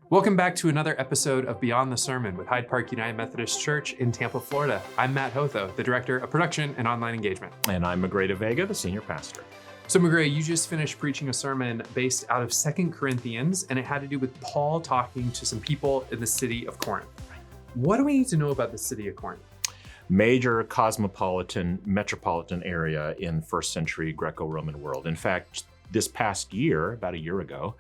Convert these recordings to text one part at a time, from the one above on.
Welcome back to another episode of Beyond the Sermon with Hyde Park United Methodist Church in Tampa, Florida. I'm Matt Hotho, the Director of Production and Online Engagement. And I'm Magrey and Mat, the Senior Pastor. So Magrey, you just finished preaching a sermon based out of 2 Corinthians, and it had to do with Paul talking to some people in the city of Corinth. What do we need to know about the city of Corinth? Major cosmopolitan, metropolitan area in first century Greco-Roman world. In fact, this past year, about a year ago,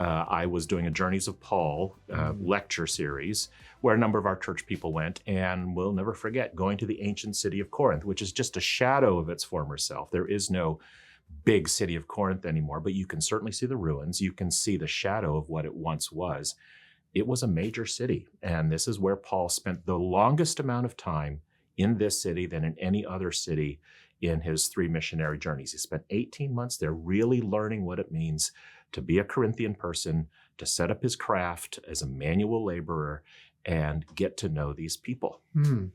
I was doing a Journeys of Paul lecture series where a number of our church people went, and we'll never forget going to the ancient city of Corinth, which is just a shadow of its former self. There is no big city of Corinth anymore, but you can certainly see the ruins. You can see the shadow of what it once was. It was a major city, and this is where Paul spent the longest amount of time in this city than in any other city in his 3 missionary journeys. He spent 18 months there really learning what it means to be a Corinthian person, to set up his craft as a manual laborer, and get to know these people.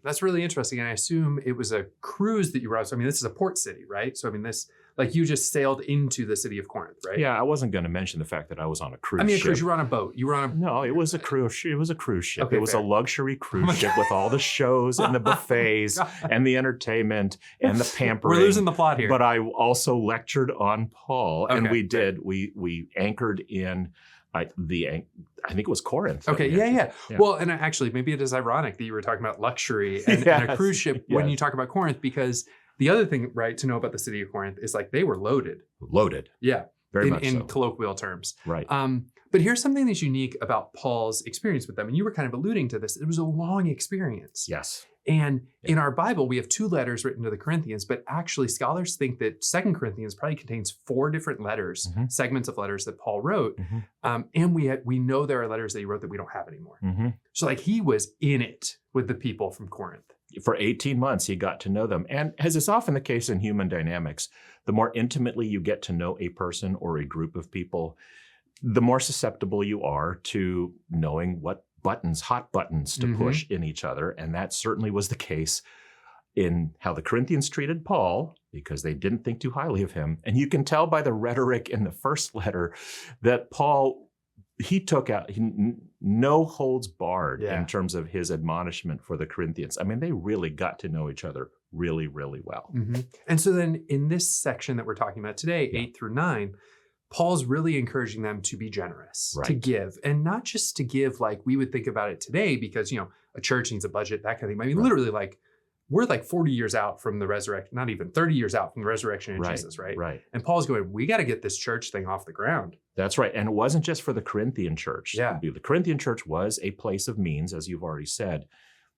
That's really interesting. And I assume it was a cruise that you were on. So, I mean, this is a port city, right? So, I mean, this, like, you just sailed into the city of Corinth, right? Yeah, I wasn't going to mention the fact that I was on a cruise ship. I mean, a cruise, you were on a boat. You were on a... No, it was a cruise ship. It was a cruise ship. Okay, it was fair. a luxury cruise ship with all the shows and the buffets and the entertainment and the pampering. We're losing the plot here. But I also lectured on Paul, and Okay, we did. We anchored in I think it was Corinth. Okay, yeah. Well, and actually, maybe it is ironic that you were talking about luxury and a cruise ship when you talk about Corinth, because the other thing, right, to know about the city of Corinth is like they were loaded. Loaded. Yeah. Very much in so. colloquial terms. Right. But here's something that's unique about Paul's experience with them. And you were kind of alluding to this. It was a long experience. Yes. And in our Bible, we have 2 letters written to the Corinthians, but actually scholars think that 2 Corinthians probably contains 4 different letters, segments of letters that Paul wrote. And we know there are letters that he wrote that we don't have anymore. So like he was in it with the people from Corinth. For 18 months, he got to know them. And as is often the case in human dynamics, the more intimately you get to know a person or a group of people, the more susceptible you are to knowing what hot buttons to push in each other. And that certainly was the case in how the Corinthians treated Paul, because they didn't think too highly of him. And you can tell by the rhetoric in the first letter that Paul, he took out no holds barred in terms of his admonishment for the Corinthians. I mean, they really got to know each other really, really well. And so then in this section that we're talking about today, 8 through 9, Paul's really encouraging them to be generous, to give, and not just to give like we would think about it today, because, you know, a church needs a budget, that kind of thing. I mean, literally, like, we're like 40 years out from the resurrection, not even 30 years out from the resurrection of Jesus, right? Right. And Paul's going, we got to get this church thing off the ground. That's right. And it wasn't just for the Corinthian church. Yeah. The Corinthian church was a place of means, as you've already said.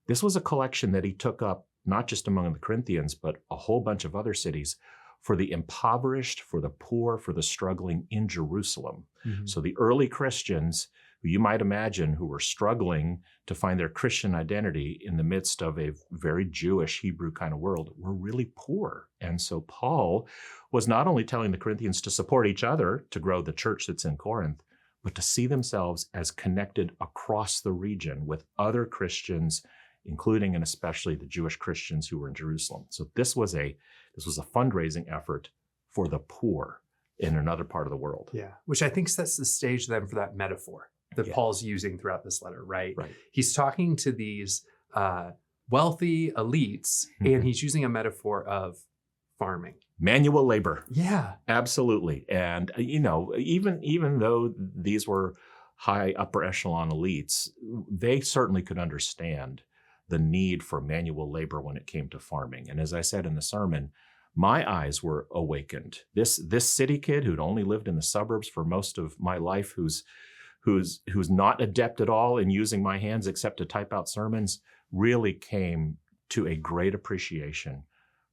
This was a collection that he took up, not just among the Corinthians, but a whole bunch of other cities, for the impoverished, for the poor, for the struggling in Jerusalem. So the early Christians, who you might imagine, who were struggling to find their Christian identity in the midst of a very Jewish Hebrew kind of world, were really poor. And so Paul was not only telling the Corinthians to support each other to grow the church that's in Corinth, but to see themselves as connected across the region with other Christians, including and especially the Jewish Christians who were in Jerusalem. So this was a fundraising effort for the poor in another part of the world. Yeah, which I think sets the stage then for that metaphor that Paul's using throughout this letter, right? He's talking to these wealthy elites, and he's using a metaphor of farming. Manual labor. Yeah. Absolutely. And, you know, even though these were high upper echelon elites, they certainly could understand the need for manual labor when it came to farming. And as I said in the sermon, my eyes were awakened. This city kid who'd only lived in the suburbs for most of my life, who's not adept at all in using my hands except to type out sermons, really came to a great appreciation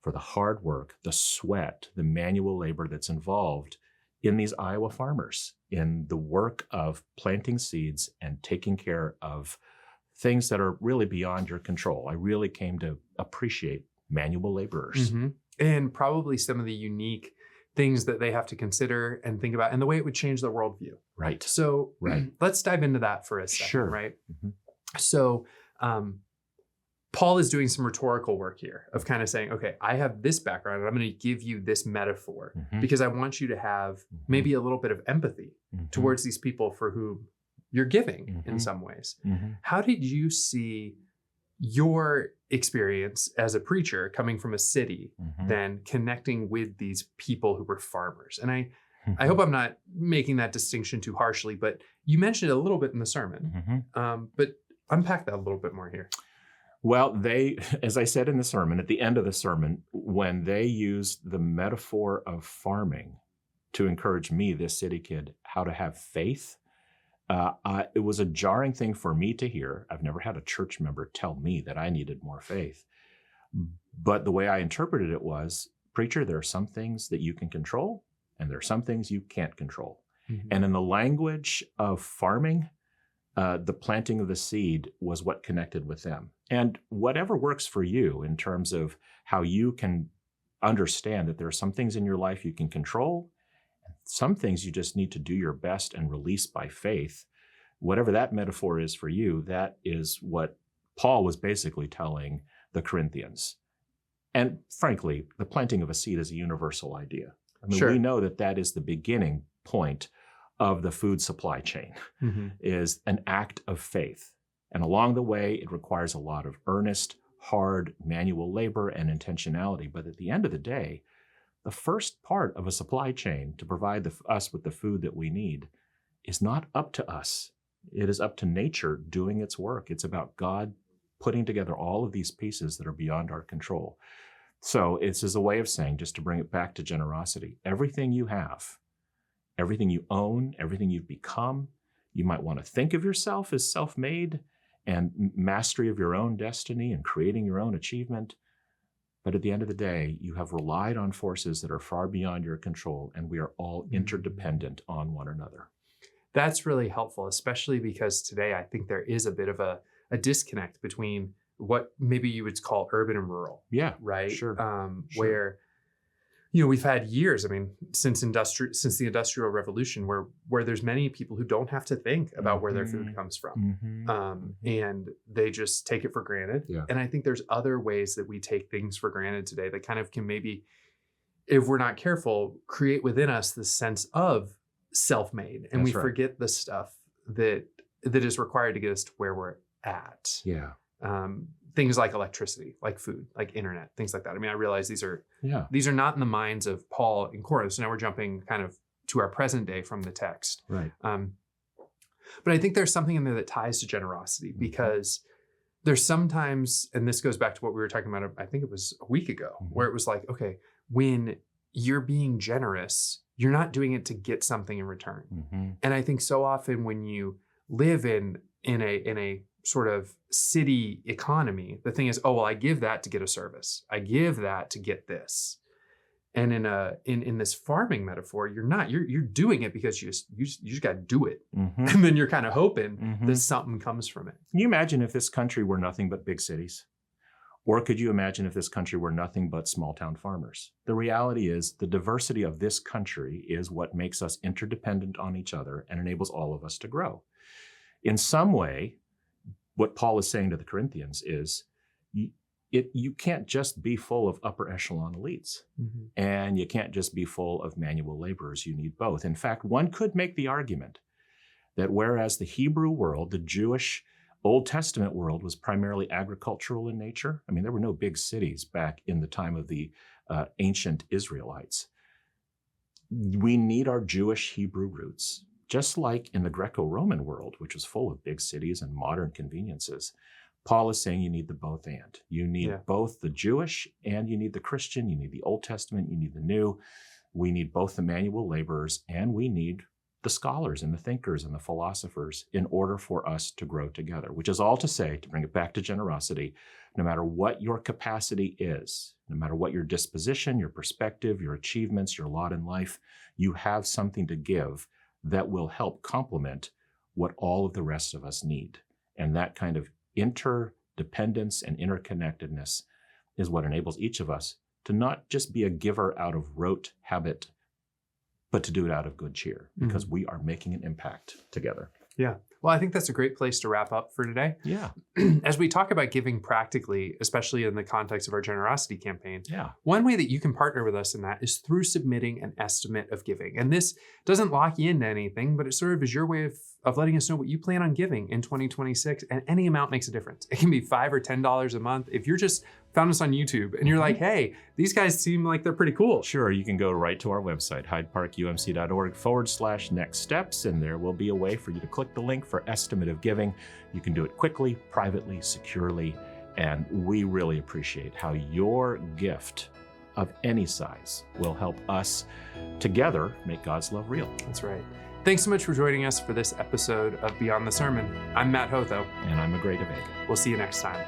for the hard work, the sweat, the manual labor that's involved in these Iowa farmers, in the work of planting seeds and taking care of things that are really beyond your control. I really came to appreciate manual laborers. And probably some of the unique things that they have to consider and think about, and the way it would change their worldview. Right. So let's dive into that for a second, Sure. right? So Paul is doing some rhetorical work here of kind of saying, okay, I have this background and I'm going to give you this metaphor because I want you to have maybe a little bit of empathy towards these people for whom you're giving in some ways. How did you see your experience as a preacher coming from a city, then connecting with these people who were farmers? And I hope I'm not making that distinction too harshly, but you mentioned it a little bit in the sermon, but unpack that a little bit more here. Well, they, as I said in the sermon, at the end of the sermon, when they used the metaphor of farming to encourage me, this city kid, how to have faith, it was a jarring thing for me to hear. I've never had a church member tell me that I needed more faith. But the way I interpreted it was, preacher, there are some things that you can control, and there are some things you can't control. And in the language of farming, the planting of the seed was what connected with them. And whatever works for you in terms of how you can understand that there are some things in your life you can control, some things you just need to do your best and release by faith. Whatever that metaphor is for you, that is what Paul was basically telling the Corinthians. And frankly, the planting of a seed is a universal idea. I mean, we know that that is the beginning point of the food supply chain, is an act of faith. And along the way, it requires a lot of earnest, hard manual labor and intentionality. But at the end of the day, the first part of a supply chain to provide us with the food that we need is not up to us. It is up to nature doing its work. It's about God putting together all of these pieces that are beyond our control. So it's as a way of saying, just to bring it back to generosity, everything you have, everything you own, everything you've become, you might want to think of yourself as self-made and mastery of your own destiny and creating your own achievement. But at the end of the day, you have relied on forces that are far beyond your control, and we are all interdependent on one another. That's really helpful, especially because today I think there is a bit of a disconnect between what maybe you would call urban and rural. Yeah, right. Sure. Where, you know, we've had years, I mean, since the Industrial Revolution, where there's many people who don't have to think about where their food comes from. And they just take it for granted. Yeah. And I think there's other ways that we take things for granted today that kind of can maybe, if we're not careful, create within us this sense of self-made. And we forget the stuff that is required to get us to where we're at. Yeah. Things like electricity, like food, like internet, things like that. I mean, I realize these are not in the minds of Paul in Corinth. So now we're jumping kind of to our present day from the text. Right. But I think there's something in there that ties to generosity, because there's sometimes, and this goes back to what we were talking about, I think it was a week ago, where it was like, okay, when you're being generous, you're not doing it to get something in return. And I think so often when you live in a sort of city economy, the thing is, oh, well, I give that to get a service. I give that to get this. And in this farming metaphor, you're doing it because you just got to do it. And then you're kind of hoping that something comes from it. Can you imagine if this country were nothing but big cities? Or could you imagine if this country were nothing but small town farmers? The reality is the diversity of this country is what makes us interdependent on each other and enables all of us to grow. In some way, what Paul is saying to the Corinthians is, you can't just be full of upper echelon elites, and you can't just be full of manual laborers. You need both. In fact, one could make the argument that whereas the Hebrew world, the Jewish Old Testament world, was primarily agricultural in nature. I mean, there were no big cities back in the time of the ancient Israelites. We need our Jewish Hebrew roots. Just like in the Greco-Roman world, which was full of big cities and modern conveniences, Paul is saying you need the both and. You need both the Jewish and you need the Christian. You need the Old Testament, you need the New. We need both the manual laborers and we need the scholars and the thinkers and the philosophers in order for us to grow together, which is all to say, to bring it back to generosity, no matter what your capacity is, no matter what your disposition, your perspective, your achievements, your lot in life, you have something to give that will help complement what all of the rest of us need. And that kind of interdependence and interconnectedness is what enables each of us to not just be a giver out of rote habit, but to do it out of good cheer, because we are making an impact together. Yeah. Well, I think that's a great place to wrap up for today. Yeah. As we talk about giving practically, especially in the context of our generosity campaign, Yeah. one way that you can partner with us in that is through submitting an estimate of giving. And this doesn't lock you into anything, but it sort of is your way of letting us know what you plan on giving in 2026. And any amount makes a difference. It can be $5 or $10 a month. If you're just found us on YouTube and you're like, hey, these guys seem like they're pretty cool. Sure, you can go right to our website, hydeparkumc.org/next steps, and there will be a way for you to click the link for estimate of giving. You can do it quickly, privately, securely, and we really appreciate how your gift of any size will help us together make God's love real. That's right. Thanks so much for joining us for this episode of Beyond the Sermon. I'm Matt Hotho. And I'm Magrey and Mat. We'll see you next time.